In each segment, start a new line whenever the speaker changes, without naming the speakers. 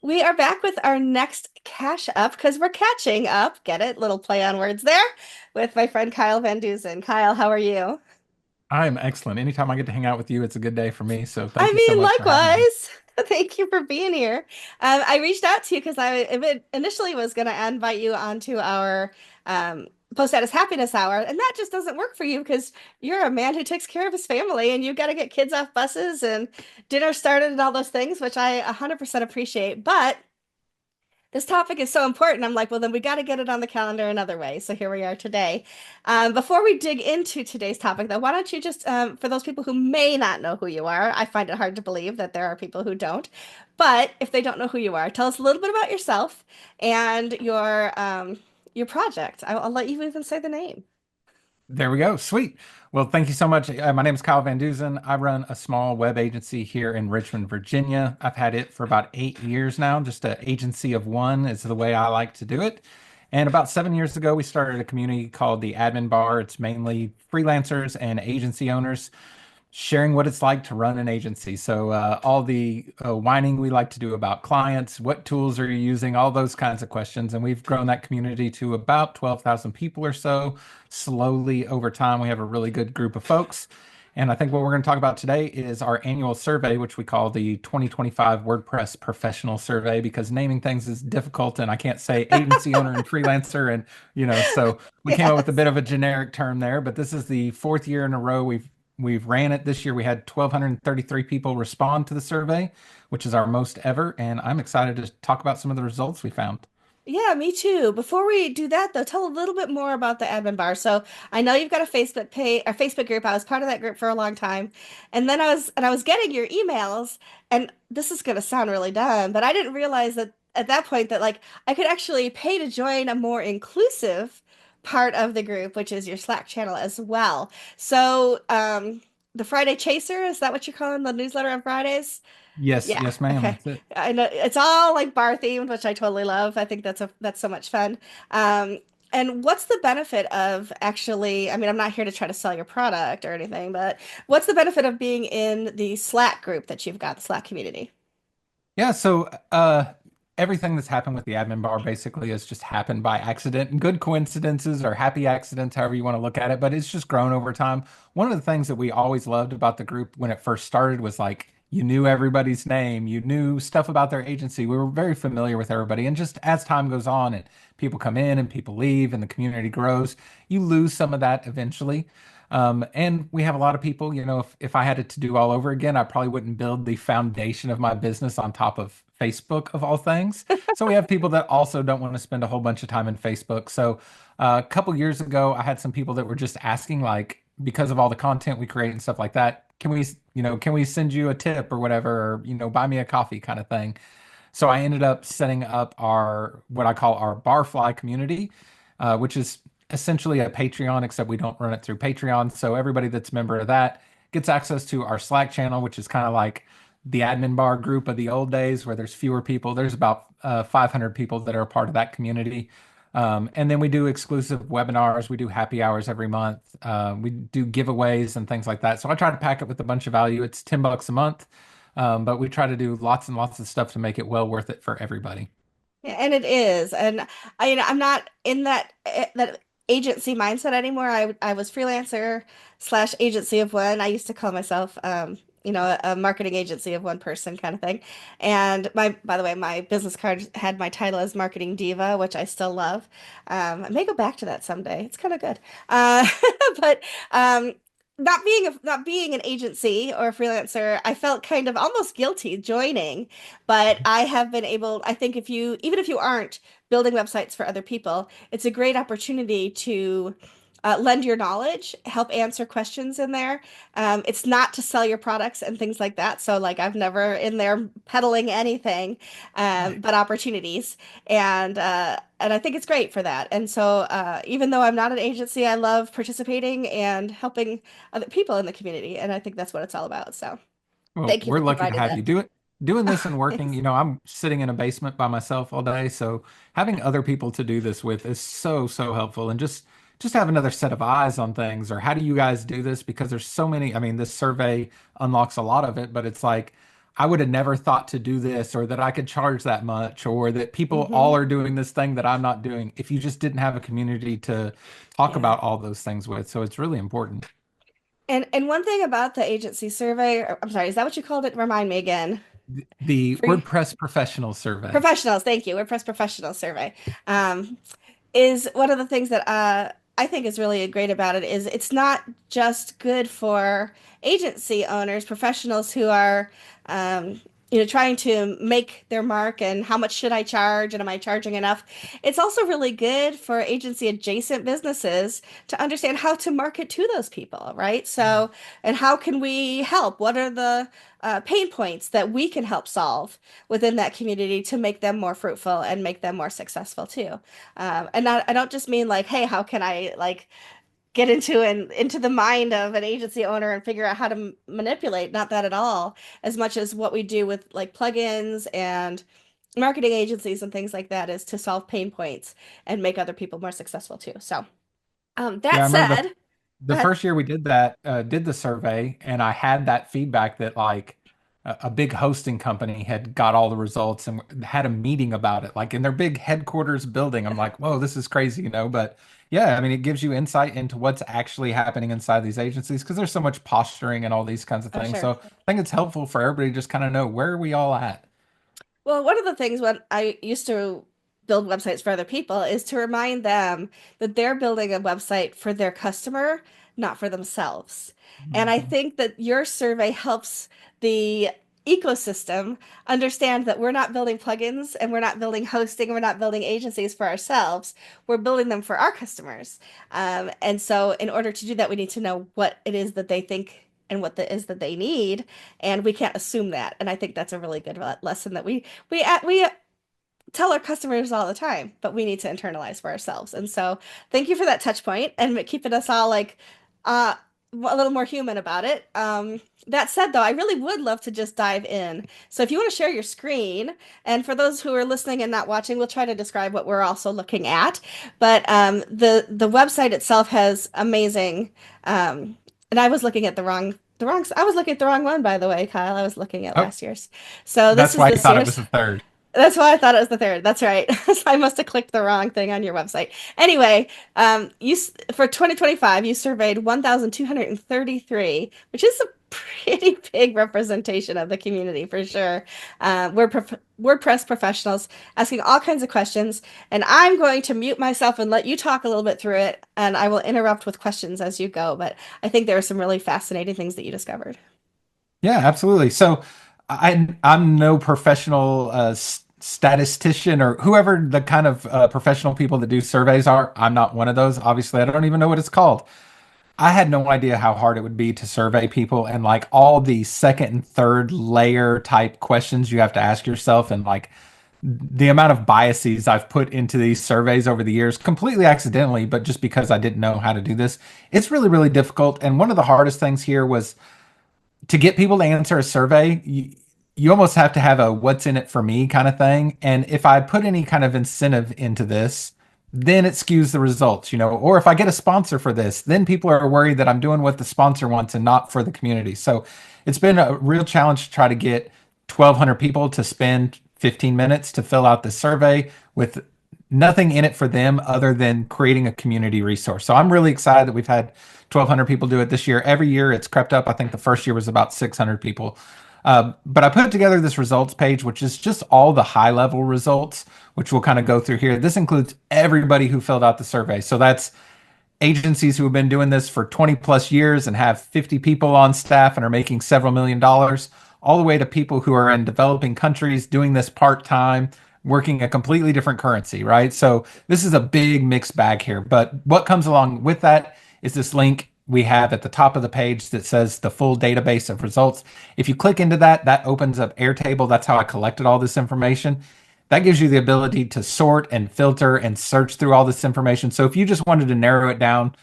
We are back with our next cash up because we're catching up. Get it? Little play on words there with my friend Kyle Van Deusen. Kyle, how are you?
I'm excellent. Anytime I get to hang out with you, it's a good day for me. So
I
thank you so
mean,
much for having me.
likewise. Thank you for being here. I reached out to you because initially was going to invite you onto our um, post status happiness hour, and that just doesn't work for you because you're a man who takes care of his family, and you've got to get kids off buses and dinner started and all those things, which I 100% appreciate. But this topic is so important. I'm like, well, then we got to get it on the calendar another way. So here we are today. Before we dig into today's topic, though, why don't you just, for those people who may not know who you are, I find it hard to believe that there are people who don't. But if they don't know who you are, tell us a little bit about yourself and your project. I'll let you even say the name.
There we go. Sweet. Well, thank you so much. My name is Kyle Van Deusen. I run a small web agency here in Richmond, Virginia. I've had it for about 8 years now. Just an agency of one is the way I like to do it. And about 7 years ago, we started a community called the Admin Bar. It's mainly freelancers and agency owners sharing what it's like to run an agency. So all the whining we like to do about clients, what tools are you using, all those kinds of questions. And we've grown that community to about 12,000 people or so. Slowly over time, we have a really good group of folks. And I think what we're going to talk about today is our annual survey, which we call the 2025 WordPress Professional Survey, because naming things is difficult and I can't say agency owner and freelancer. And, so we came up with a
Yes.
bit of a generic term there, but this is the fourth year in a row we've ran it this year. We had 1,233 people respond to the survey, which is our most ever, and I'm excited to talk about some of the results we found.
Yeah, me too. Before we do that, though, tell a little bit more about the admin bar. So I know you've got a Facebook page, a Facebook group. I was part of that group for a long time, and then I was getting your emails, and this is going to sound really dumb, but I didn't realize that at that point that like I could actually pay to join a more inclusive part of the group, which is your Slack channel as well. So the Friday Chaser, is that what you're calling the newsletter on Fridays?
Yes,
Yeah.
yes, ma'am.
Okay.
That's it.
I know it's all like bar themed, which I totally love. I think that's so much fun. Um, and what's the benefit of actually, I mean, I'm not here to try to sell your product or anything, but what's the benefit of being in the Slack group that you've got, the Slack community?
Yeah, so everything that's happened with the admin bar basically has just happened by accident. Good coincidences or happy accidents, however you want to look at it, but it's just grown over time. One of the things that we always loved about the group when it first started was like you knew everybody's name, you knew stuff about their agency. We were very familiar with everybody. And just as time goes on and people come in and people leave and the community grows, you lose some of that eventually. And we have a lot of people, if I had it to do all over again, I probably wouldn't build the foundation of my business on top of Facebook of all things. So we have people that also don't want to spend a whole bunch of time in Facebook. So a couple years ago, I had some people that were just asking, like, because of all the content we create and stuff like that, can we send you a tip or whatever, or, buy me a coffee kind of thing. So I ended up setting up what I call our Barfly community, which is essentially a Patreon, except we don't run it through Patreon. So everybody that's a member of that gets access to our Slack channel, which is kind of like the admin bar group of the old days where there's fewer people. There's about 500 people that are a part of that community. And then we do exclusive webinars. We do happy hours every month. We do giveaways and things like that. So I try to pack it with a bunch of value. It's $10 a month. But we try to do lots and lots of stuff to make it well worth it for everybody.
Yeah, and it is. And I'm not in that agency mindset anymore. I was freelancer slash agency of one. I used to call myself a marketing agency of one person kind of thing. And by the way, my business card had my title as marketing diva, which I still love. I may go back to that someday. It's kind of good. Uh, but not being an agency or a freelancer, I felt kind of almost guilty joining. But I have been able, I think if you, even if you aren't building websites for other people, it's a great opportunity to lend your knowledge, help answer questions in there. It's not to sell your products and things like that. So like I've never in there peddling anything,
Right.
but opportunities. And I think it's great for that. And so even though I'm not an agency, I love participating and helping other people in the community. And I think that's what it's all about. So
Well,
thank you
we're
for
lucky to
providing
have
that.
you do it. Doing this and working,
Thanks.
I'm sitting in a basement by myself all day, so having other people to do this with is so, so helpful. And just have another set of eyes on things. Or how do you guys do this? Because there's so many, I mean, this survey unlocks a lot of it, but it's like I would have never thought to do this, or that I could charge that much, or that people all
Hmm.
are doing this thing that I'm not doing, if you just didn't have a community to talk
Yeah.
about all those things with. So it's really important.
And one thing about the agency survey, I'm sorry, is that what you called it? Remind me again.
The
For
WordPress Professional Survey.
professionals, thank you. WordPress Professional Survey. Um, is one of the things that I think is really great about it is it's not just good for agency owners, professionals who are, um, trying to make their mark and how much should I charge and am I charging enough? It's also really good for agency adjacent businesses to understand how to market to those people, right? So, and how can we help? What are the pain points that we can help solve within that community to make them more fruitful and make them more successful too? And not, I don't just mean like, hey, how can I like get into the mind of an agency owner and figure out how to manipulate? Not that at all, as much as what we do with like plugins and marketing agencies and things like that is to solve pain points and make other people more successful too. So,
Yeah,
that
I remember
said, go
the
ahead.
first year we did that, did the survey, and I had that feedback that like a big hosting company had got all the results and had a meeting about it, like in their big headquarters building. I'm like, whoa, this is crazy, you know? But yeah, I mean, it gives you insight into what's actually happening inside these agencies because there's so much posturing and all these kinds of
Oh,
things.
sure.
So I think it's helpful for everybody to just kind of know where are we all at.
Well, one of the things when I used to build websites for other people is to remind them that they're building a website for their customer, not for themselves. And I
Mhm.
think that your survey helps the ecosystem understand that we're not building plugins and we're not building hosting, we're not building agencies for ourselves. We're building them for our customers. And so, in order to do that, we need to know what it is that they think and what it is that they need, and we can't assume that. And I think that's a really good lesson that we tell our customers all the time, but we need to internalize for ourselves. And so, thank you for that touch point and keeping us all like uh a little more human about it. That said, though, I really would love to just dive in. So if you want to share your screen, and for those who are listening and not watching, we'll try to describe what we're also looking at. But the website itself has amazing. And I was looking at I was looking at the wrong one, by the way, Kyle. I was looking at
Oh,
last year's. So this
that's
is
why you
this
thought it
year's.
was the third.
That's why I thought it was the third. That's right. So I must have clicked the wrong thing on your website. Anyway, for 2025, you surveyed 1,233, which is a pretty big representation of the community for sure. WordPress professionals asking all kinds of questions, and I'm going to mute myself and let you talk a little bit through it, and I will interrupt with questions as you go. But I think there are some really fascinating things that you discovered.
Yeah, absolutely. So I'm no professional statistician or whoever the kind of professional people that do surveys are. I'm not one of those. Obviously, I don't even know what it's called. I had no idea how hard it would be to survey people and like all the second and third layer type questions you have to ask yourself and like the amount of biases I've put into these surveys over the years, completely accidentally, but just because I didn't know how to do this. It's really, really difficult. And one of the hardest things here was to get people to answer a survey, you almost have to have a what's in it for me kind of thing. And if I put any kind of incentive into this, then it skews the results, you know. Or if I get a sponsor for this, then people are worried that I'm doing what the sponsor wants and not for the community. So it's been a real challenge to try to get 1,200 people to spend 15 minutes to fill out the survey with nothing in it for them other than creating a community resource. So I'm really excited that we've had 1,200 people do it this year. Every year it's crept up. I think the first year was about 600 people. But I put together this results page, which is just all the high level results, which we'll kind of go through here. This includes everybody who filled out the survey. So that's agencies who have been doing this for 20 plus years and have 50 people on staff and are making several million dollars, all the way to people who are in developing countries doing this part time, working a completely different currency, right? So this is a big mixed bag here. But what comes along with that is this link we have at the top of the page that says the full database of results. If you click into that, that opens up Airtable. That's how I collected all this information. That gives you the ability to sort and filter and search through all this information. So if you just wanted to narrow it down,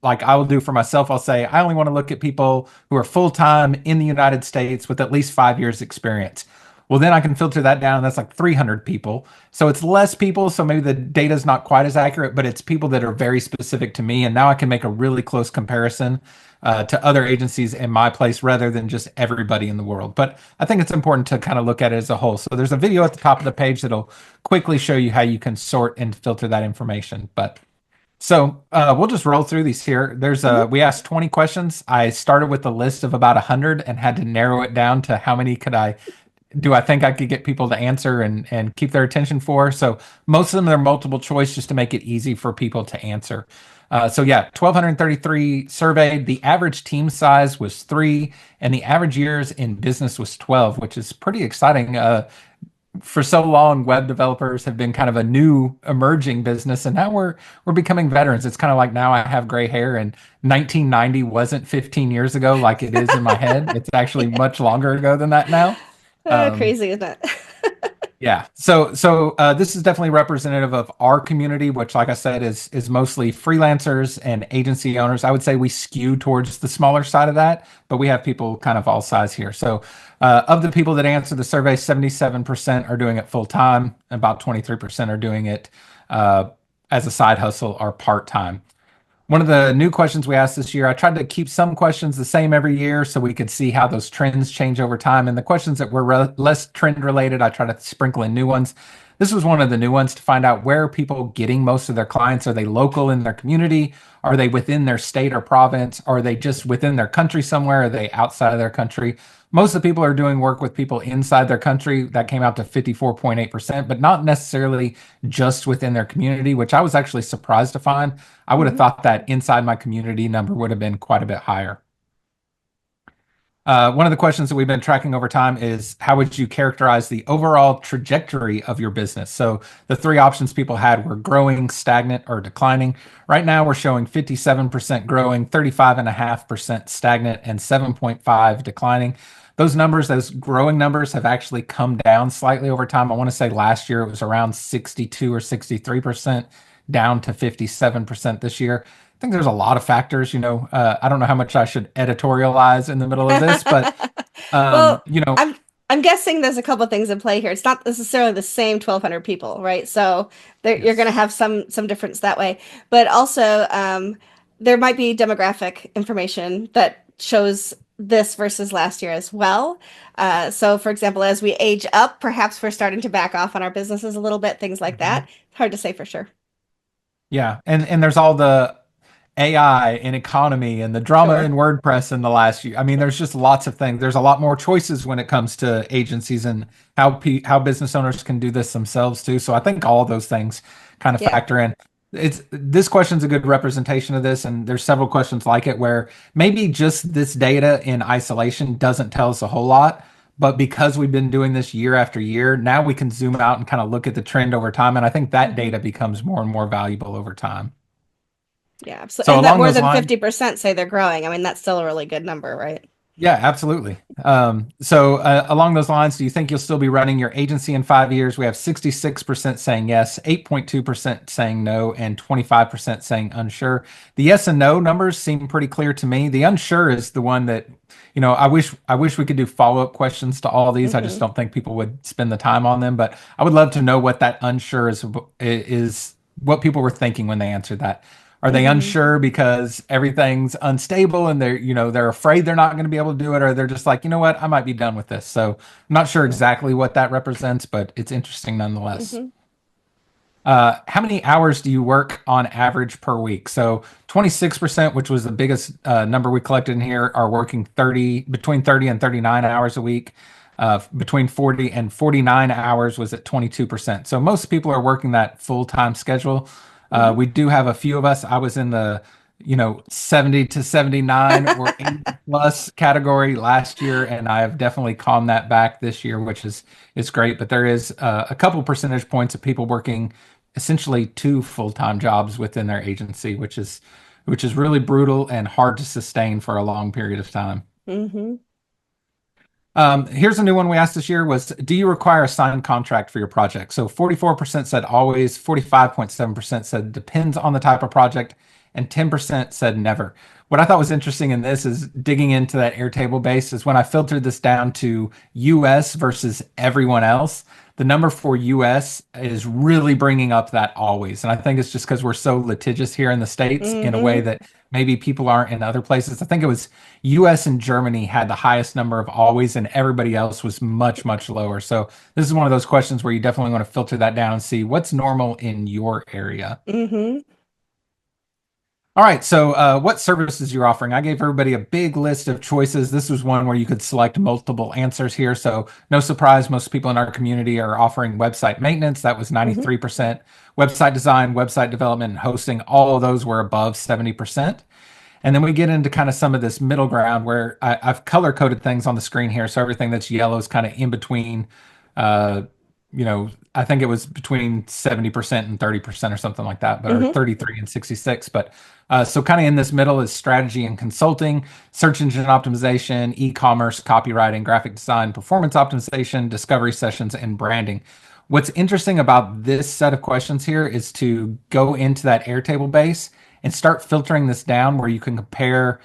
like I will do for myself, I'll say I only want to look at people who are full time in the United States with at least 5 years experience. Well, then I can filter that down. That's like 300 people. So it's less people. So maybe the data is not quite as accurate, but it's people that are very specific to me. And now I can make a really close comparison to other agencies in my place rather than just everybody in the world. But I think it's important to kind of look at it as a whole. So there's a video at the top of the page that'll quickly show you how you can sort and filter that information. But so we'll just roll through these here.
Mhm.
We asked 20 questions. I started with a list of about 100 and had to narrow it down to how many I think I could get people to answer and keep their attention for. So most of them are multiple choice just to make it easy for people to answer. So yeah, 1,233 surveyed. The average team size was 3, and the average years in business was 12, which is pretty exciting. For so long, web developers have been kind of a new emerging business, and now we're becoming veterans. It's kind of like now I have gray hair, and 1990 wasn't 15 years ago like it is in my head. It's actually
Yeah.
much longer ago than that now. Um,
Crazy, isn't it?
yeah. This is definitely representative of our community, which, like I said, is mostly freelancers and agency owners. I would say we skew towards the smaller side of that, but we have people kind of all size here. So, of the people that answer the survey, 77% are doing it full time. About 23% are doing it as a side hustle or part time. One of the new questions we asked this year, I tried to keep some questions the same every year so we could see how those trends change over time. And the questions that were less trend related, I try to sprinkle in new ones. This was one of the new ones to find out where are people getting most of their clients. Are they local in their community? Are they within their state or province? Are they just within their country somewhere? Are they outside of their country? Most of the people are doing work with people inside their country. That came out to 54.8%, but not necessarily just within their community, which I was actually surprised to find. I would have
Mhm.
thought that inside my community number would have been quite a bit higher. One of the questions that we've been tracking over time is how would you characterize the overall trajectory of your business? So the three options people had were growing, stagnant, or declining. Right now, we're showing 57% growing, 35.5% stagnant, and 7.5 declining. Those numbers, those growing numbers, have actually come down slightly over time. I want to say last year it was around 62 or 63%, down to 57% this year. I think there's a lot of factors, I don't know how much I should editorialize in the middle of this, but um,
Well,
you know,
I'm I'm guessing there's a couple things in play here. It's not necessarily the same 1,200 people, right? So you're going to
yes.
have some difference that way, but also there might be demographic information that shows this versus last year as well. So, for example, as we age up, perhaps we're starting to back off on our businesses a little bit, things like
Mhm.
that. Hard to say for sure.
Yeah, and there's all the AI and economy and the drama in
Sure.
WordPress in the last year. I mean, there's just lots of things. There's a lot more choices when it comes to agencies and how business owners can do this themselves too. So I think all of those things kind of
Yeah.
factor in. It's this question's a good representation of this, and there's several questions like it where maybe just this data in isolation doesn't tell us a whole lot. But because we've been doing this year after year, now we can zoom out and kind of look at the trend over time. And I think that
Hmm.
data becomes more and more valuable over time.
Yeah. So,
So
and that
along
more
those
than
lines,
50% say they're growing. I mean, that's still a really good number, right?
yeah, absolutely. Along those lines, do you think you'll still be running your agency in 5 years? We have 66% saying yes, 8.2% saying no, and 25% saying unsure. The yes and no numbers seem pretty clear to me. The unsure is the one that, I wish we could do follow-up questions to all these. I just
Hmm.
don't think people would spend the time on them, but I would love to know what that unsure is what people were thinking when they answered that. Are they
Hmm.
unsure because everything's unstable and they're afraid they're not going to be able to do it, or they're just like, you know what, I might be done with this. So I'm not sure
Yeah.
exactly what that represents, but it's interesting nonetheless.
Hmm.
How many hours do you work on average per week? So 26%, which was the biggest number we collected in here, are working between 30 and 39 hours a week. Between 40 and 49 hours was at 22%. So most people are working that full-time schedule.
Hmm.
We do have a few of us. I was in the 70 to 79 or 80 plus category last year, and I have definitely calmed that back this year, which is great. But there is a couple percentage points of people working essentially two full-time jobs within their agency, which is really brutal and hard to sustain for a long period of time.
Hmm.
Here's a new one we asked this year was, do you require a signed contract for your project? So 44% said always, 45.7% said depends on the type of project, and 10% said never. What I thought was interesting in this is digging into that Airtable base is when I filtered this down to US versus everyone else, The number for US is really bringing up that always. And I think it's just because we're so litigious here in the States in a way
Hmm.
that maybe people aren't in other places. I think it was US and Germany had the highest number of always, and everybody else was much, much lower. So this is one of those questions where you definitely want to filter that down and see what's normal in your area.
Hmm.
All right, so what services you're offering? I gave everybody a big list of choices. This was one where you could select multiple answers here. So no surprise, most people in our community are offering website maintenance. That was
Hmm.
93%. Website design, website development, and hosting, all of those were above 70%. And then we get into kind of some of this middle ground where I've color coded things on the screen here. So everything that's yellow is kind of in between. Uh, I think it was between 70% and 30% or something like that, but or
Hmm.
33 and 66. But so kind of in this middle is strategy and consulting, search engine optimization, e-commerce, copywriting, graphic design, performance optimization, discovery sessions, and branding. What's interesting about this set of questions here is to go into that Airtable base and start filtering this down where you can compare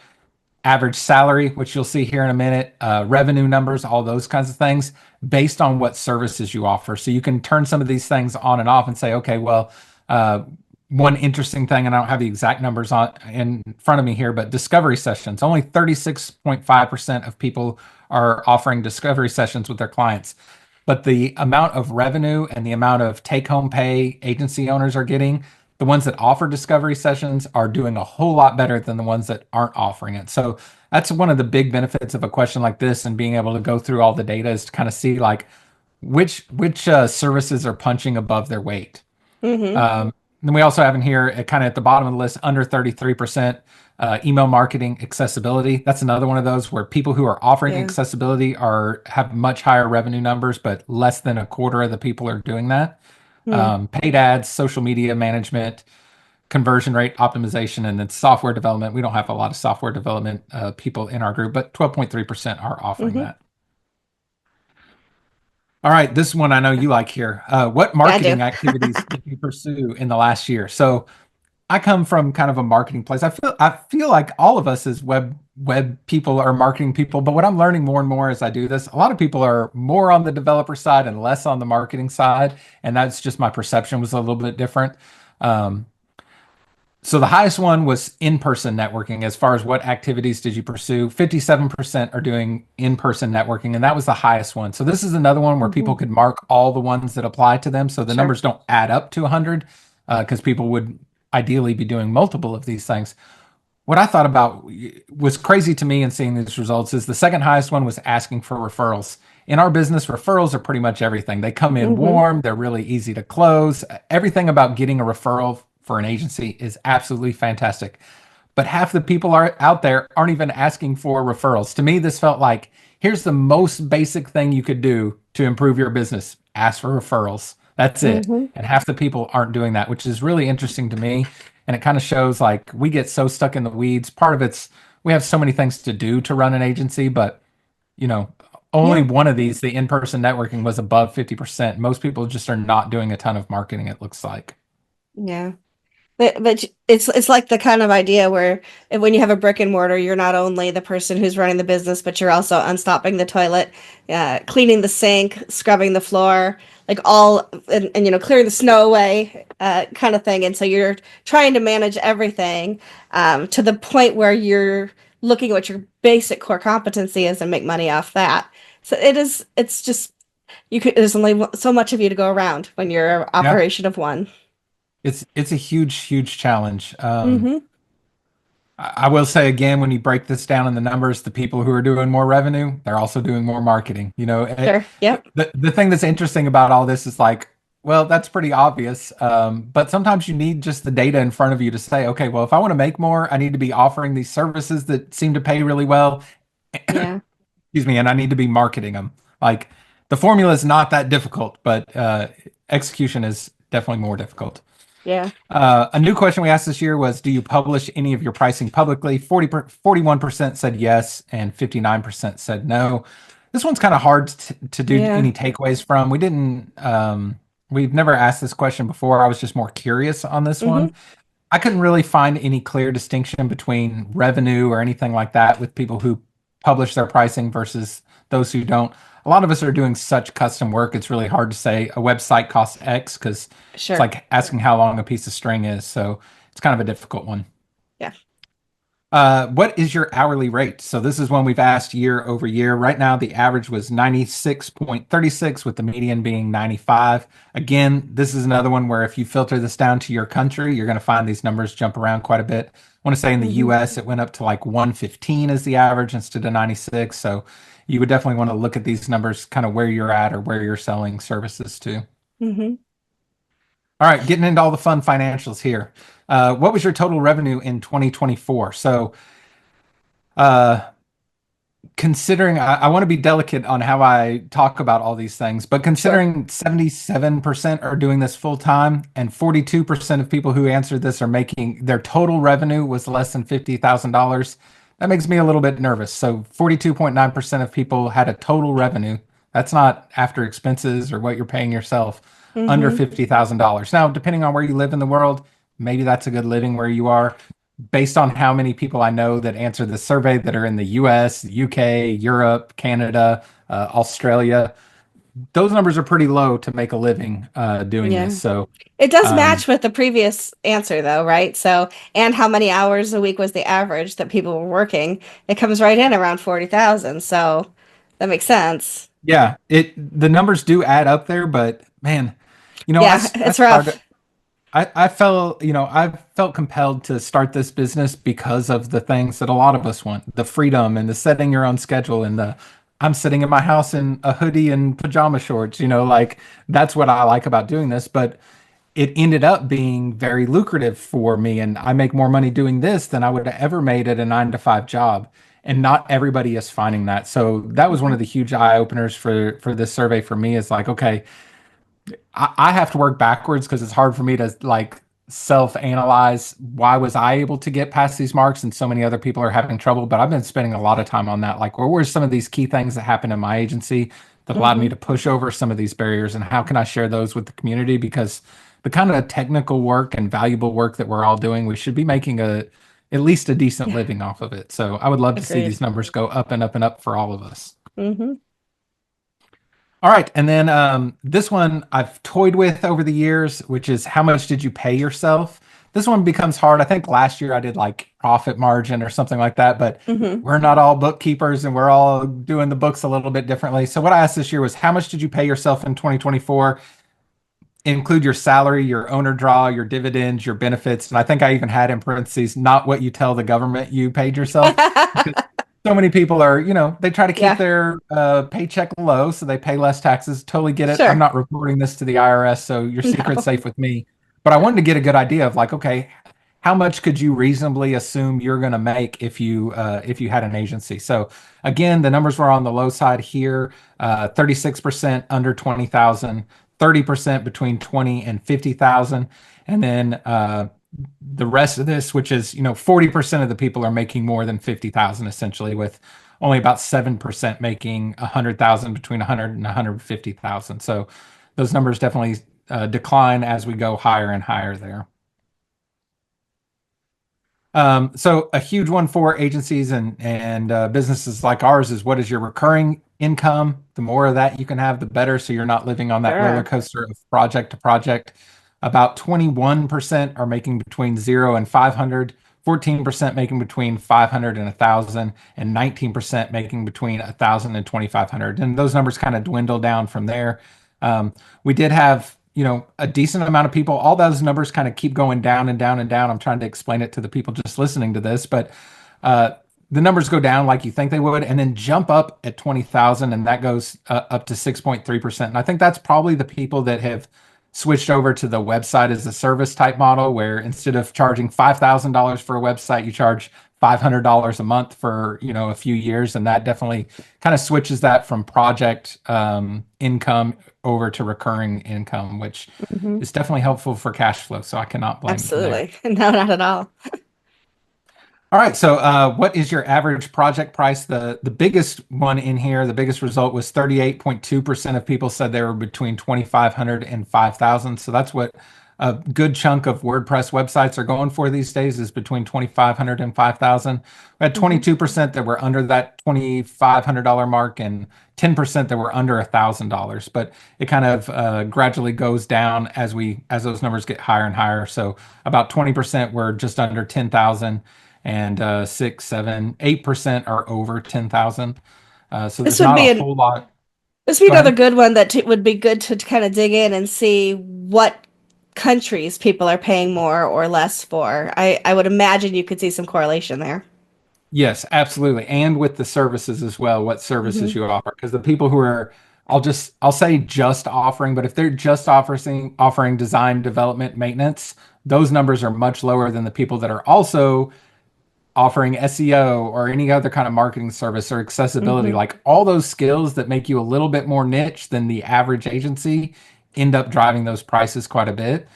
average salary, which you'll see here in a minute, revenue numbers, all those kinds of things based on what services you offer. So you can turn some of these things on and off and say, okay, well, uh, one interesting thing, and I don't have the exact numbers on in front of me here, but discovery sessions, only 36.5% of people are offering discovery sessions with their clients. But the amount of revenue and the amount of take home pay agency owners are getting, the ones that offer discovery sessions are doing a whole lot better than the ones that aren't offering it. So that's one of the big benefits of a question like this and being able to go through all the data is to kind of see like which services are punching above their weight.
Hmm.
Then we also have in here kind of at the bottom of the list under 33% email marketing accessibility. That's another one of those where people who are offering
Yeah.
accessibility are have much higher revenue numbers, but less than a quarter of the people are doing that.
Mm.
Paid ads, social media management, conversion rate optimization, and then software development. We don't have a lot of software development people in our group, but 12.3% are offering
Hmm.
that. All right, this one I know you like here. What
Yeah, I do.
marketing activities did you pursue in the last year? So I come from kind of a marketing place. I feel like all of us as web people are marketing people, but what I'm learning more and more as I do this, a lot of people are more on the developer side and less on the marketing side, and that's just my perception was a little bit different. Um, so the highest one was in-person networking. As far as what activities did you pursue? 57% are doing in-person networking, and that was the highest one. So this is another one where
Hmm.
people could mark all the ones that apply to them. So the
Sure.
numbers don't add up to 100 because people would ideally be doing multiple of these things. What I thought about was crazy to me in seeing these results is the second highest one was asking for referrals. In our business, referrals are pretty much everything. They come in
Hmm.
warm, they're really easy to close. Everything about getting a referral for an agency is absolutely fantastic. But half the people are out there aren't even asking for referrals. To me, this felt like here's the most basic thing you could do to improve your business. Ask for referrals. That's it.
Hmm.
And half the people aren't doing that, which is really interesting to me. And it kind of shows like we get so stuck in the weeds. Part of it's we have so many things to do to run an agency, but you know, only
Yeah.
one of these, the in-person networking, was above 50%. Most people just are not doing a ton of marketing, it looks like.
Yeah. But it's like the kind of idea where when you have a brick and mortar, you're not only the person who's running the business, but you're also unstopping the toilet, cleaning the sink, scrubbing the floor, like all and clearing the snow away, kind of thing. And so you're trying to manage everything to the point where you're looking at what your basic core competency is and make money off that. So it's just there's only so much of you to go around when you're an
Yeah.
operation of one.
It's a huge, huge challenge.
Mm-hmm.
I will say again, when you break this down in the numbers, the people who are doing more revenue, they're also doing more marketing.
Sure. Yep.
The thing that's interesting about all this is like, well, that's pretty obvious. But sometimes you need just the data in front of you to say, okay, well, if I want to make more, I need to be offering these services that seem to pay really well.
Yeah.
Excuse me, and I need to be marketing them. Like the formula is not that difficult, but execution is definitely more difficult.
Yeah.
A new question we asked this year was, do you publish any of your pricing publicly? 41% said yes, and 59% said no. This one's kind of hard to do
Yeah.
any takeaways from. We've never asked this question before. I was just more curious on this
Mm-hmm.
one. I couldn't really find any clear distinction between revenue or anything like that with people who publish their pricing versus those who don't. A lot of us are doing such custom work, it's really hard to say a website costs X because it's
Sure.
like asking how long a piece of string is. So it's kind of a difficult one.
Yeah.
What is your hourly rate? So this is one we've asked year over year. Right now, the average was 96.36, with the median being 95. Again, this is another one where if you filter this down to your country, you're going to find these numbers jump around quite a bit. I want to say in the
Hmm.
US, it went up to like 115 as the average instead of 96. So you would definitely want to look at these numbers kind of where you're at or where you're selling services to.
Hmm.
All right, getting into all the fun financials here. What was your total revenue in 2024? So, uh, considering I want to be delicate on how I talk about all these things, but
Sure.
considering 77% are doing this full time and 42% of people who answered this are making their total revenue was less than $50,000, that makes me a little bit nervous. So 42.9% of people had a total revenue. That's not after expenses or what you're paying yourself under
Hmm.
$50,000. Now, depending on where you live in the world, maybe that's a good living where you are based on how many people I know that answer the survey that are in the US, UK, Europe, Canada, Australia, those numbers are pretty low to make a living doing this.
Yeah.
So,
It does
um,
match with the previous answer though, right? So, and how many hours a week was the average that people were working? It comes right in around 40,000. So that makes sense.
yeah, the numbers do add up there, but man,
Yeah,
I
it's
started.
rough.
I felt, I felt compelled to start this business because of the things that a lot of us want, the freedom and the setting your own schedule and the I'm sitting in my house in a hoodie and pajama shorts, like that's what I like about doing this. But it ended up being very lucrative for me, and I make more money doing this than I would have ever made at a 9 to 5 job. And not everybody is finding that. So that was one
Mhm.
of the huge eye openers for this survey for me is like, okay, I have to work backwards because it's hard for me to like self-analyze why was I able to get past these marks and so many other people are having trouble. But I've been spending a lot of time on that. Like, where were some of these key things that happened in my agency that allowed me
Mhm.
to push over some of these barriers, and how can I share those with the community? Because the kind of technical work and valuable work that we're all doing, we should be making a at least a decent
Yeah,
living off of it. So I would love to see
agreed.
these numbers go up and up and up for all of us.
Hmm.
All right, and then this one I've toyed with over the years, which is how much did you pay yourself? This one becomes hard. I think last year I did like profit margin or something like that, but
Hmm.
we're not all bookkeepers and we're all doing the books a little bit differently. So what I asked this year was how much did you pay yourself in 2024? Include your salary, your owner draw, your dividends, your benefits, and I think I even had in parentheses not what you tell the government you paid yourself because so many people are, they try to keep
Yeah,
their paycheck low so they pay less taxes. Totally get it. I'm
sure.
not reporting this to the IRS, so your secret's
No.
safe with me. But I wanted to get a good idea of like, okay, how much could you reasonably assume you're going to make if you had an agency? So again, the numbers were on the low side here, 36% under 20,000, 30% between 20 and 50,000, and then the rest of this, which is, 40% of the people are making more than 50,000 essentially, with only about 7% making 100,000 between 100 and 150,000. So those numbers definitely decline as we go higher and higher there. So a huge one for agencies and businesses like ours is what is your recurring income? The more of that you can have, the better. So you're not living on that roller
Sure.
coaster of project to project. About 21% are making between 0 and 500, 14% making between 500 and 1,000, and 19% making between 1,000 and 2,500. And those numbers kind of dwindle down from there. We did have, a decent amount of people. All those numbers kind of keep going down and down and down. I'm trying to explain it to the people just listening to this, but uh, the numbers go down like you think they would, and then jump up at 20,000, and that goes up to 6.3%. And I think that's probably the people that have switched over to the website as a service type model, where instead of charging $5,000 for a website, you charge $500 a month for a few years, and that definitely kind of switches that from project income over to recurring income, which
Hmm.
is definitely helpful for cash flow. So I cannot blame them there.
Absolutely. No, not at all.
All right. So, what is your average project price? The biggest one in here, the biggest result was 38.2% of people said they were between 2,500 and 5,000. So that's what a good chunk of WordPress websites are going for these days is between 2,500 and 5,000. We had
Hmm.
22% that were under that $2,500 mark and 10% that were under $1,000. But it kind of gradually goes down as those numbers get higher and higher. So about 20% were just under 10,000, and 6, 7, 8% are over 10,000. So
This
there's
would
not a
be an
whole lot.
this would be
Go
another
ahead.
good one that would be good to kind of dig in and see what countries people are paying more or less for. I would imagine you could see some correlation there.
Yes, absolutely. And with the services as well, what services
Hmm.
you offer. Because the people who are, I'll say just offering, but if they're just offering design, development, maintenance, those numbers are much lower than the people that are also offering SEO or any other kind of marketing service or accessibility.
Hmm.
Like all those skills that make you a little bit more niche than the average agency end up driving those prices quite a bit.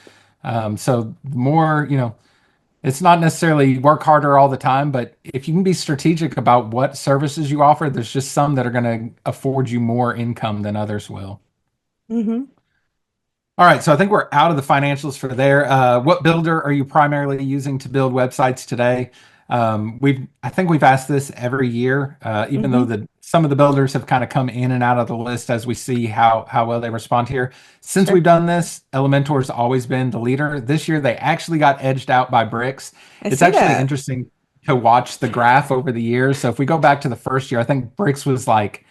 So the more, it's not necessarily work harder all the time, but if you can be strategic about what services you offer, there's just some that are going to afford you more income than others will.
Hmm.
All right, so I think we're out of the financials for there. What builder are you primarily using to build websites today? I think we've asked this every year, even though
Hmm.
some of the builders have kind of come in and out of the list as we see how well they respond here. Since we've
Sure.
done this, Elementor's always been the leader. This year, they actually got edged out by Bricks.
I
It's
see
actually
that.
interesting to watch the graph over the years. So if we go back to the first year, I think Bricks was like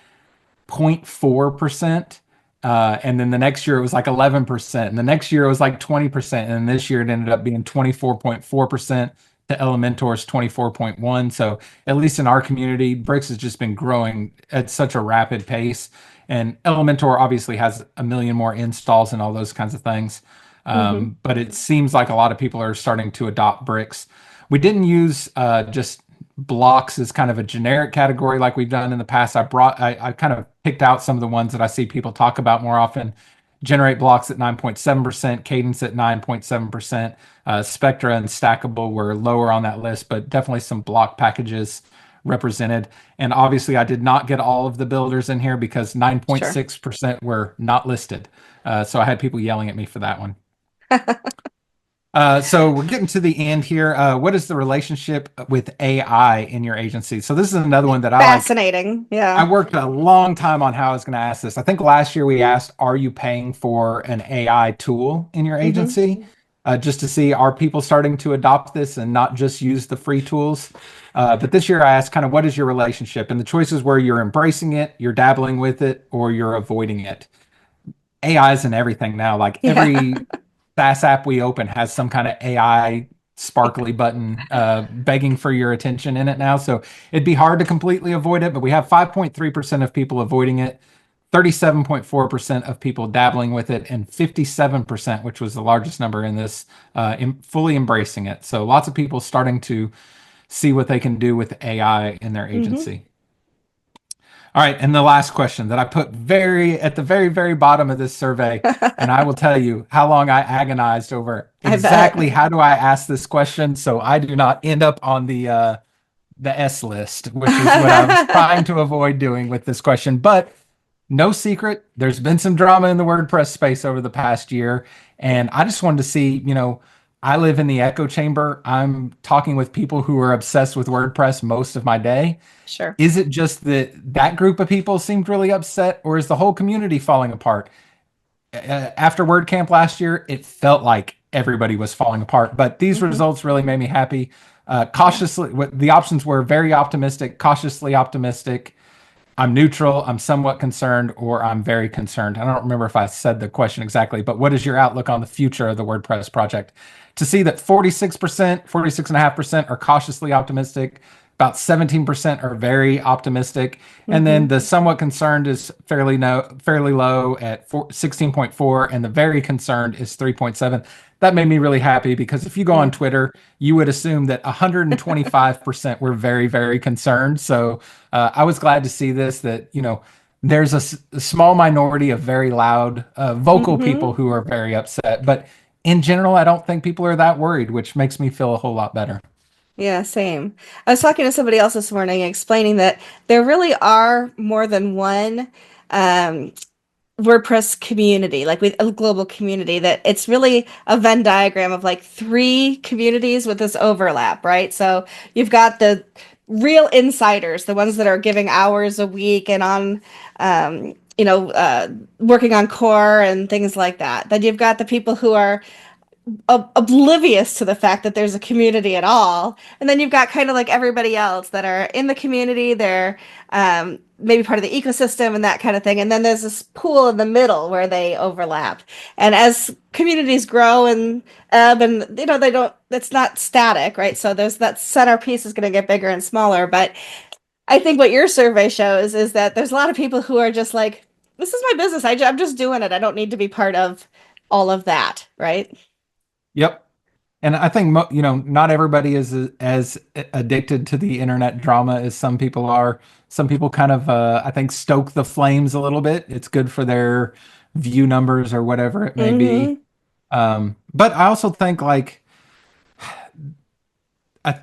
0.4%. And then the next year it was like 11%. And the next year it was like 20%. And then this year it ended up being 24.4% to Elementor's 24.1. So at least in our community, Bricks has just been growing at such a rapid pace. And Elementor obviously has a million more installs and all those kinds of things.
Hmm.
But it seems like a lot of people are starting to adopt Bricks. We didn't use just blocks as kind of a generic category like we've done in the past. I kind of picked out some of the ones that I see people talk about more often. Generate blocks at 9.7%, Cadence at 9.7%, Spectra and Stackable were lower on that list, but definitely some block packages represented. And obviously, I did not get all of the builders in here because
Sure.
9.6% were not listed. So I had people yelling at me for that one. So we're getting to the end here. What is the relationship with AI in your agency? So this is another one that I like.
Fascinating.
I
Yeah.
worked a long time on how I was going to ask this. I think last year we asked, are you paying for an AI tool in your
Hmm.
agency? Just to see, are people starting to adopt this and not just use the free tools? But this year I asked kind of what is your relationship? And the choices were you're embracing it, you're dabbling with it, or you're avoiding it. AI is in everything now. Like
Yeah.
every SaaS app we open has some kind of AI sparkly button begging for your attention in it now. So it'd be hard to completely avoid it, but we have 5.3% of people avoiding it, 37.4% of people dabbling with it, and 57%, which was the largest number in this, fully embracing it. So lots of people starting to see what they can do with AI in their
Hmm.
agency. All right, and the last question that I put very at the very, very bottom of this survey, and I will tell you how long I agonized over
I bet.
exactly how do I ask this question so I do not end up on the S list, which is what I was trying to avoid doing with this question. But no secret, there's been some drama in the WordPress space over the past year, and I just wanted to see, I live in the echo chamber. I'm talking with people who are obsessed with WordPress most of my day.
Sure.
Is it just that that group of people seemed really upset, or is the whole community falling apart? After WordCamp last year, it felt like everybody was falling apart, but these
Hmm.
results really made me happy.
Yeah.
Cautiously, the options were very optimistic, cautiously optimistic, I'm neutral, I'm somewhat concerned, or I'm very concerned. I don't remember if I said the question exactly, but what is your outlook on the future of the WordPress project? To see that 46%, 46.5% are cautiously optimistic, about 17% are very optimistic, and then
Hmm.
the somewhat concerned is fairly low at 16.4, and the very concerned is 3.7. That made me really happy because if you go on
Yeah.
Twitter, you would assume that 125% were very, very concerned. So I was glad to see this that, there's a small minority of very loud, vocal people
Hmm.
who are very upset. But in general, I don't think people are that worried, which makes me feel a whole lot better.
Yeah, same. I was talking to somebody else this morning explaining that there really are more than one. Um, WordPress community, like with a global community, that it's really a Venn diagram of like three communities with this overlap, right? So you've got the real insiders, the ones that are giving hours a week and on, working on core and things like that. Then you've got the people who are oblivious to the fact that there's a community at all. And then you've got kind of like everybody else that are in the community, they're maybe part of the ecosystem and that kind of thing. And then there's this pool in the middle where they overlap. And as communities grow and ebb, and they don't, it's not static, right? So there's that centerpiece is going to get bigger and smaller. But I think what your survey shows is that there's a lot of people who are just like, this is my business. I'm just doing it. I don't need to be part of all of that, right?
Yep. And I think not everybody is as addicted to the internet drama as some people are. Some people kind of, I think, stoke the flames a little bit. It's good for their view numbers or whatever it may be.
Hmm.
But I also think like I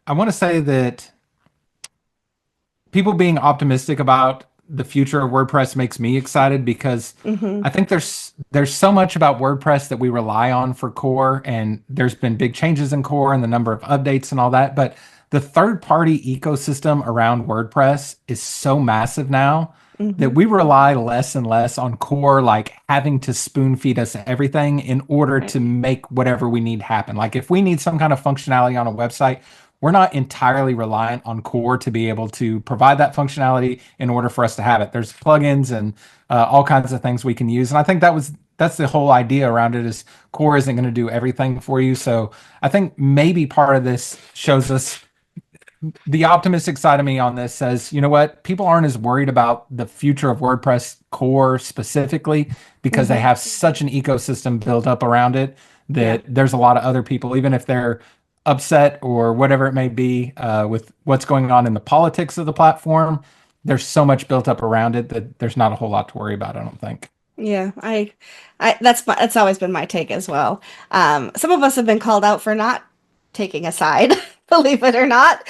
I want to say that people being optimistic about the future of WordPress makes me excited because
Hmm.
I think there's so much about WordPress that we rely on for core, and there's been big changes in core and the number of updates and all that. But the third party ecosystem around WordPress is so massive now that
Hmm.
we rely less and less on core, like having to spoon feed us everything in order
Right.
to make whatever we need happen. Like if we need some kind of functionality on a website, we're not entirely reliant on core to be able to provide that functionality in order for us to have it. There's plugins and all kinds of things we can use, and I think that's the whole idea around it is core isn't going to do everything for you. So I think maybe part of this shows us the optimistic side of me on this says, you know what, people aren't as worried about the future of WordPress core specifically because they
Hmm.
have such an ecosystem built up around it
Yeah.
that there's a lot of other people, even if they're upset or whatever it may be with what's going on in the politics of the platform. There's so much built up around it that there's not a whole lot to worry about, I don't think.
Yeah. That's always been my take as well. Some of us have been called out for not taking a side, believe it or not.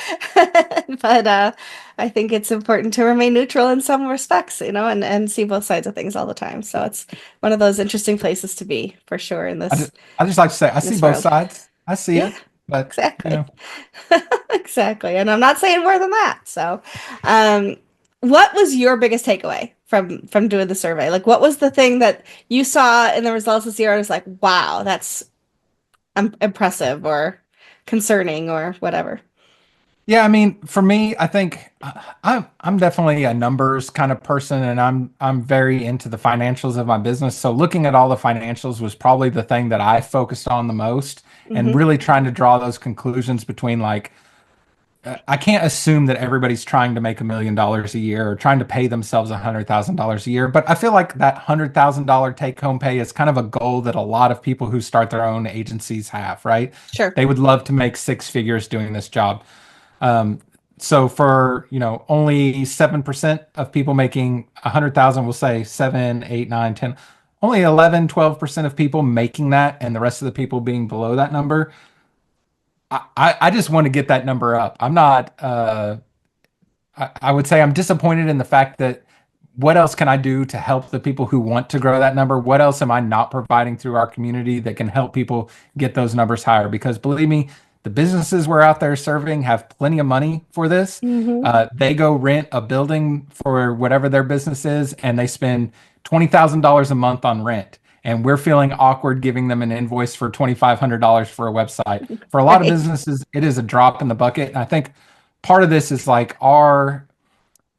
But I think it's important to remain neutral in some respects, and see both sides of things all the time. So it's one of those interesting places to be for sure in
I
this
just, I just like to say, I
in
see
this
both
world.
sides. I see
Yeah,
it, but you
exactly.
know,
Exactly. And I'm not saying more than that. So, um, what was your biggest takeaway from doing the survey? Like, what was the thing that you saw in the results this year? I was like, wow, that's impressive or concerning or whatever.
yeah, I mean, for me, I think I'm definitely a numbers kind of person, and I'm very into the financials of my business. So looking at all the financials was probably the thing that I focused on the most, and
Hmm.
really trying to draw those conclusions between like I can't assume that everybody's trying to make $1 million a year or trying to pay themselves $100,000 a year, but I feel like that $100,000 take home pay is kind of a goal that a lot of people who start their own agencies have, right?
Sure.
They would love to make six figures doing this job. Um, so for, only 7% of people making 100,000, we'll say 7, 8, 9, 10, only 11, 12% of people making that and the rest of the people being below that number. I just want to get that number up. I'm not, I would say I'm disappointed in the fact that what else can I do to help the people who want to grow that number? What else am I not providing through our community that can help people get those numbers higher? Because believe me, the businesses we're out there serving have plenty of money for this.
Hmm.
They go rent a building for whatever their business is, and they spend $20,000 a month on rent. And we're feeling awkward giving them an invoice for $2,500 for a website. For a lot of
Right.
businesses, it is a drop in the bucket. And I think part of this is like our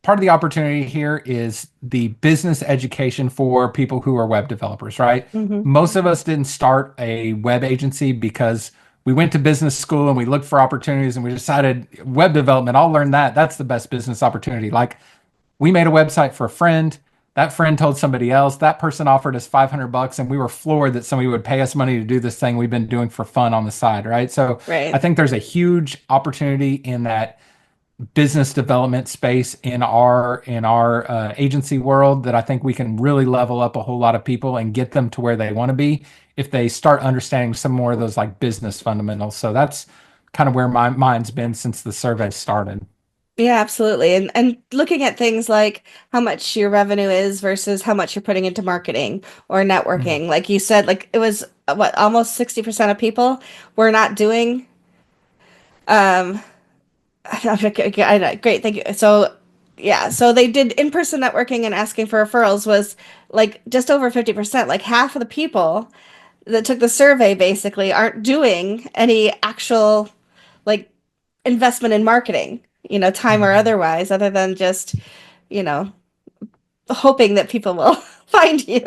part of the opportunity here is the business education for people who are web developers, right?
Hmm.
Most of us didn't start a web agency because we went to business school and we looked for opportunities and we decided web development, I'll learn that. That's the best business opportunity. Like we made a website for a friend. That friend told somebody else. That person offered us 500 bucks and we were floored that somebody would pay us money to do this thing we've been doing for fun on the side, right? So I
Right.
think there's a huge opportunity in that business development space in our agency world that I think we can really level up a whole lot of people and get them to where they want to be if they start understanding some more of those like business fundamentals. So that's kind of where my mind's been since the survey started.
Yeah, absolutely. And looking at things like how much your revenue is versus how much you're putting into marketing or
Mhm.
networking. Like you said, like it was what, almost 60% of people were not doing um I know, great, thank you. So yeah, so they did in-person networking and asking for referrals was like just over 50%. Like half of the people that took the survey basically aren't doing any actual like investment in marketing, time or
Mhm.
otherwise, other than just, you know, hoping that people will find you.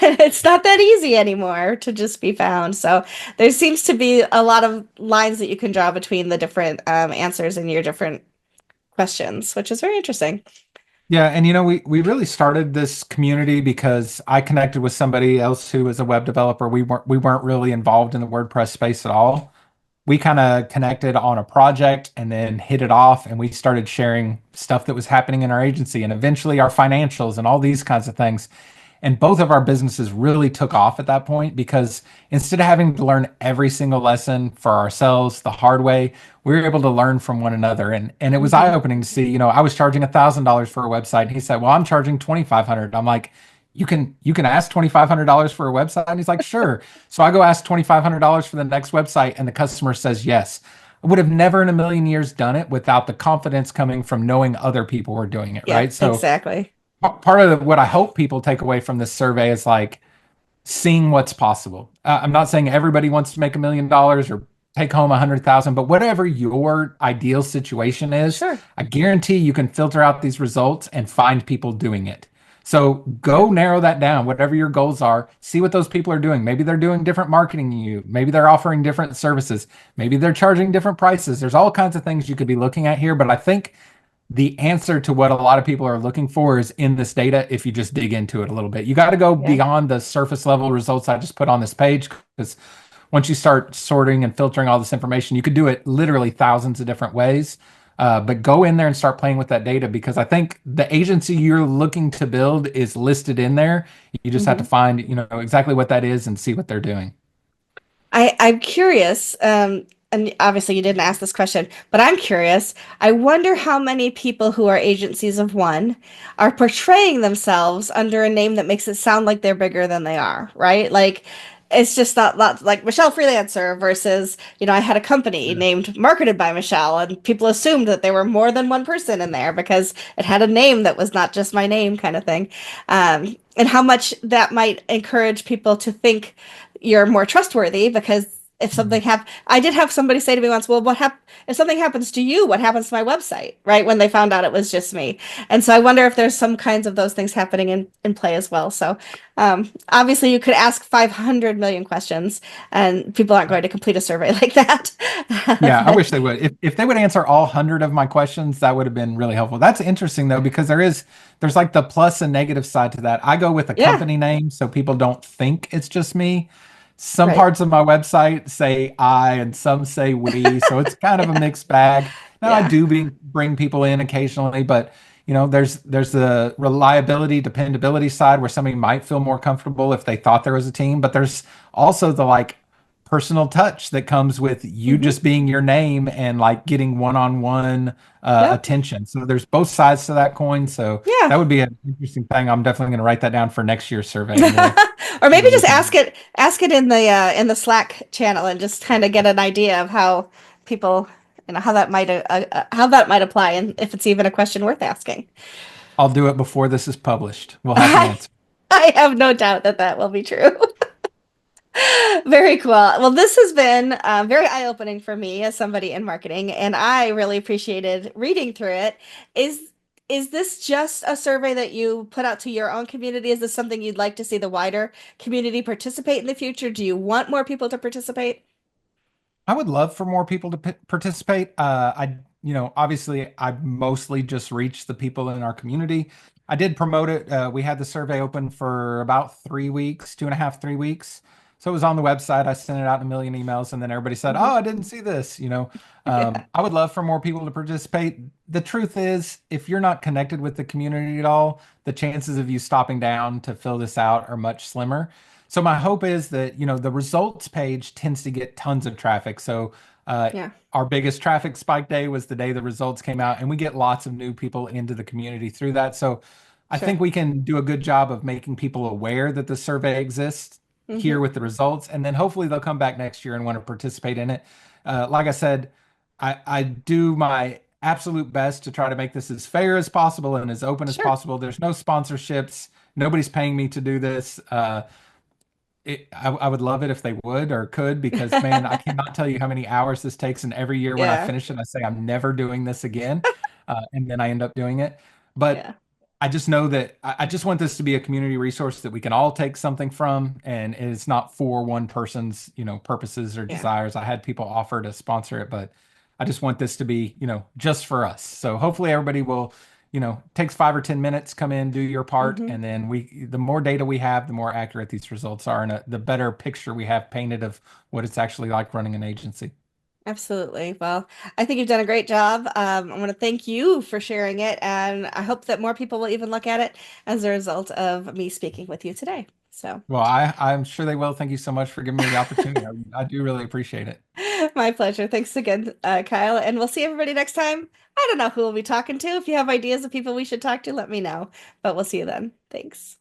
And it's not that easy anymore to just be found. So there seems to be a lot of lines that you can draw between the different answers in your different questions, which is very interesting.
Yeah, and we really started this community because I connected with somebody else who was a web developer. We weren't really involved in the WordPress space at all. We kind of connected on a project and then hit it off, and we started sharing stuff that was happening in our agency and eventually our financials and all these kinds of things. And both of our businesses really took off at that point because instead of having to learn every single lesson for ourselves the hard way, we were able to learn from one another. And it was
Hmm.
eye-opening to see, I was charging $1,000 for a website. And he said, well, I'm charging 2,500. I'm like, you can ask $2,500 for a website? And he's like, sure. So I go ask $2,500 for the next website, and the customer says yes. I would have never in a million years done it without the confidence coming from knowing other people were doing it,
Yeah,
right? So
exactly.
part of what I hope people take away from this survey is like seeing what's possible. I'm not saying everybody wants to make $1 million or take home 100,000, but whatever your ideal situation is,
Sure.
I guarantee you can filter out these results and find people doing it. So
Yeah.
go narrow that down, whatever your goals are, see what those people are doing. Maybe they're doing different marketing than you. Maybe they're offering different services. Maybe they're charging different prices. There's all kinds of things you could be looking at here, but I think the answer to what a lot of people are looking for is in this data if you just dig into it a little bit. You got to go
Yeah.
beyond the surface level results I just put on this page because once you start sorting and filtering all this information, you could do it literally thousands of different ways. But go in there and start playing with that data because I think the agency you're looking to build is listed in there. You just have to
Hmm.
find, exactly what that is and see what they're doing.
I'm curious, and obviously you didn't ask this question, but I'm curious. I wonder how many people who are agencies of one are portraying themselves under a name that makes it sound like they're bigger than they are, right? Like it's just not like Michelle Freelancer versus, I had a company
Yeah.
named Marketed by Michelle, and people assumed that there were more than one person in there because it had a name that was not just my name kind of thing. And how much that might encourage people to think you're more trustworthy because if something I did have somebody say to me once, well, if something happens to you, what happens to my website? Right. When they found out it was just me. And so I wonder if there's some kinds of those things happening in play as well. So, obviously you could ask 500 million questions and people aren't going to complete a survey like that.
Yeah, I
But
wish they would. If they would answer all 100 of my questions, that would have been really helpful. That's interesting though, because there's like the plus and negative side to that. I go with a
yeah,
company name so people don't think it's just me. Some
right.
parts of my website say I and some say we, so it's kind of a
Yeah.
mixed bag. Now I
Yeah.
do bring people in occasionally, but there's the reliability, dependability side where somebody might feel more comfortable if they thought there was a team, but there's also the like personal touch that comes with you
Hmm.
just being your name and like getting one-on-one
Yep.
attention. So there's both sides to that coin. So
Yeah.
that would be an interesting thing. I'm definitely going to write that down for next year's survey, and
Or maybe
we'll
just
look into it.
ask it in the Slack channel and just kind of get an idea of how people, how that might apply and if it's even a question worth asking.
I'll do it before this is published. We'll have the
I,
answer.
I have no doubt that that will be true. Very cool. Well, this has been very eye-opening for me as somebody in marketing, and I really appreciated reading through it. Is is this just a survey that you put out to your own community? Is this something you'd like to see the wider community participate in the future? Do you want more people to participate?
I would love for more people to participate. Obviously, I mostly just reach the people in our community. I did promote it. We had the survey open for about 3 weeks, 2.5, 3 weeks. So it was on the website. I sent it out in a million emails, and then everybody said, "Oh,
Hmm.
I didn't see this."
Yeah.
I would love for more people to participate. The truth is, if you're not connected with the community at all, the chances of you stopping down to fill this out are much slimmer. So my hope is that, the results page tends to get tons of traffic. So Uh,
Yeah,
our biggest traffic spike day was the day the results came out, and we get lots of new people into the community through that. So I
sure.
think we can do a good job of making people aware that the survey exists here
Hmm.
with the results, and then hopefully they'll come back next year and want to participate in it. Like I said, I do my absolute best to try to make this as fair as possible and as open as
Sure.
possible. There's no sponsorships. Nobody's paying me to do this. I would love it if they would or could because, man, I cannot tell you how many hours this takes. And every year when I
Yeah,
finish it, I say, I'm never doing this again. And then I end up doing it. But
yeah,
I just know that I just want this to be a community resource that we can all take something from. And it's not for one person's, purposes or
yeah.
desires. I had people offer to sponsor it, but I just want this to be, just for us. So hopefully everybody will takes 5 or 10 minutes, come in, do your part,
Hmm.
and then the more data we have, the more accurate these results are, and the better picture we have painted of what it's actually like running an agency.
Absolutely. Well, I think you've done a great job. I want to thank you for sharing it, and I hope that more people will even look at it as a result of me speaking with you today. So,
Well, I'm sure they will. Thank you so much for giving me the opportunity. I do really appreciate it.
my pleasure. Thanks again, Kyle, and we'll see everybody next time. I don't know who we'll be talking to. If you have ideas of people we should talk to, let me know. But we'll see you then. Thanks.